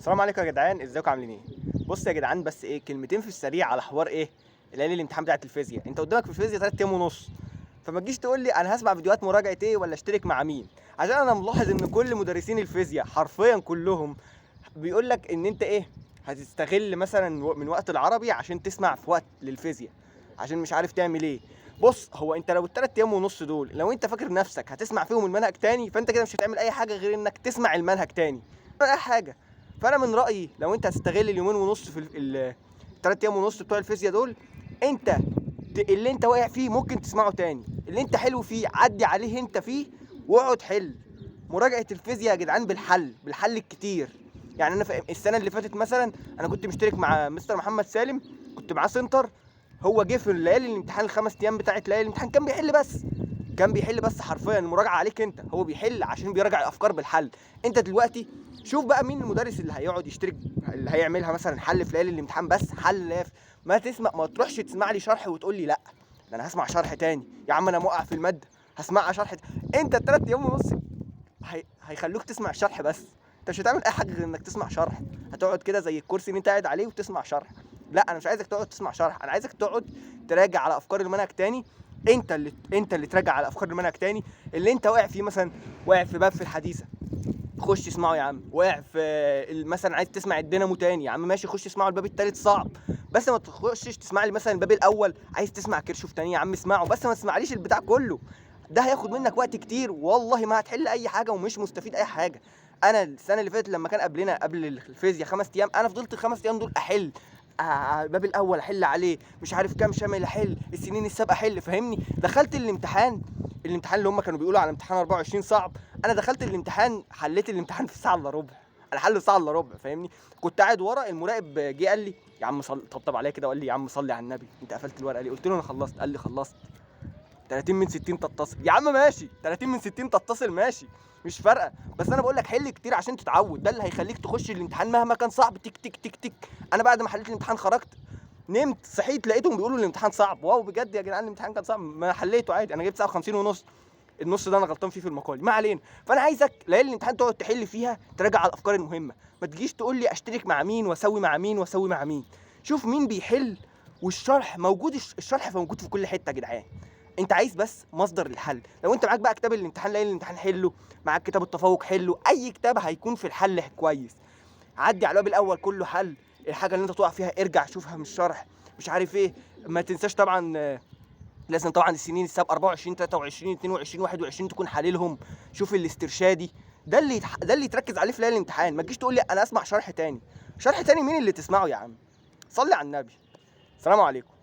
السلام عليكم يا جدعان، ازيكم عاملين ايه؟ بص يا جدعان، بس ايه كلمتين في السريع على حوار ايه الليالي الامتحان بتاعت الفيزياء. انت قدامك في الفيزياء 3 ايام ونص، فما تجيش تقول لي انا هسمع فيديوهات مراجعه ايه ولا اشترك مع مين، عشان انا ملاحظ ان كل مدرسين الفيزياء حرفيا كلهم بيقول لك ان انت ايه هتستغل مثلا من وقت العربي عشان تسمع في وقت للفيزياء، عشان مش عارف تعمل ايه. بص، هو انت لو الثلاث ايام ونص دول لو انت فاكر نفسك هتسمع فيهم المنهج تاني، فانت كده مش هتعمل اي حاجه غير انك تسمع المنهج تاني، اي حاجه. فانا من رايي لو انت هتستغل اليومين ونص في الثلاث ايام ونص بتوع الفيزياء دول، انت اللي انت واقع فيه ممكن تسمعه تاني، اللي انت حلو فيه عدي عليه انت فيه واقعد حل. مراجعه الفيزياء يا جدعان بالحل الكتير. يعني انا في السنه اللي فاتت مثلا انا كنت مشترك مع مستر محمد سالم، كنت معاه سنتر. هو جه في ليالي الامتحان الخمس ايام بتاعت ليالي الامتحان كان بيحل بس حرفيا المراجعه عليك انت، هو بيحل عشان بيراجع الافكار بالحل. انت دلوقتي شوف بقى مين المدرس اللي هيقعد يشترك، اللي هيعملها مثلا حل في ليالي الامتحان بس حل لاف. ما تروحش تسمع لي شرح وتقول لي لا ده انا هسمع شرح تاني. يا عم انا موقع في الماده هسمعها شرح انت الثلاث ايام ونص هيخلوك تسمع شرح بس. انت مش هتعمل اي حاجه غير انك تسمع شرح، هتقعد كده زي الكرسي اللي انت قاعد عليه وتسمع شرح. لا، انا مش عايزك تقعد تسمع شرح، انا عايزك تقعد تراجع على افكار المنهج تاني. انت اللي تراجع على افكار المنهج تاني. اللي انت واقع فيه مثلا، واقع في باب في الحديثه، خش اسمعه يا عم. واقع في مثلا عايز تسمع الدينامو تاني، يا عم ماشي خش اسمعه. الباب التالت صعب بس ما تخشش تسمع لي مثلا الباب الاول. عايز تسمع كيرشوف تاني يا عم اسمعه، بس ما تسمعليش البتاع كله. ده هياخد منك وقت كتير، والله ما هتحل اي حاجه ومش مستفيد اي حاجه. انا السنه اللي فاتت لما كان قبل الفيزياء 5 ايام، انا فضلت ال5 ايام دول احل. الباب الاول احل عليه، مش عارف كام شامل احل، السنين السابقه احل، فاهمني؟ دخلت الامتحان اللي هم كانوا بيقولوا على امتحان 24 صعب. انا دخلت الامتحان حليت الامتحان في ساعه الا ربع. انا حل ساعه الا ربع، فاهمني؟ كنت قاعد ورا، المراقب جه قال لي يا عم طبطب عليا كده وقال لي يا عم صلي على النبي، انت قفلت الورقه ليه؟ قلت له انا خلصت. قال لي خلصت. 30 من 60 تتصل يا عم ماشي، 30 من 60 تتصل ماشي، مش فارقه. بس انا بقول لك حل كتير عشان تتعود، ده اللي هيخليك تخش الامتحان مهما كان صعب. تك تك تك تك. انا بعد ما حليت الامتحان خرجت، نمت صحيت لقيتهم بيقولوا الامتحان صعب. واو بجد يا جدعان الامتحان كان صعب، ما حليته عادي. انا جبت 59 ونص، النص ده انا غلطان فيه في المقال، ما علينا. فانا عايزك ليالي الامتحان تقعد تحل فيها، تراجع على الافكار المهمه. ما تجيش تقول لي اشترك مع مين واسوي مع مين واسوي مع مين. شوف مين بيحل، والشرح موجود. الشرح موجود في كل حته يا جدعان. انت عايز بس مصدر الحل. لو انت معاك بقى كتاب الامتحان ليالي الامتحان حله، معاك كتاب التفوق حله، اي كتاب هيكون في الحل كويس. عدي على الباب الاول كله حل. الحاجه اللي انت تقع فيها ارجع شوفها من الشرح، مش عارف ايه. ما تنساش طبعا، لازم طبعا السنين السابقه 24 23 22 21 تكون حللهم. شوف الاسترشادي، ده اللي تركز عليه في ليالي الامتحان. ما تجيش تقول لي انا اسمع شرح تاني. شرح تاني مين اللي تسمعه يا عم؟ صلي على النبي. السلام عليكم.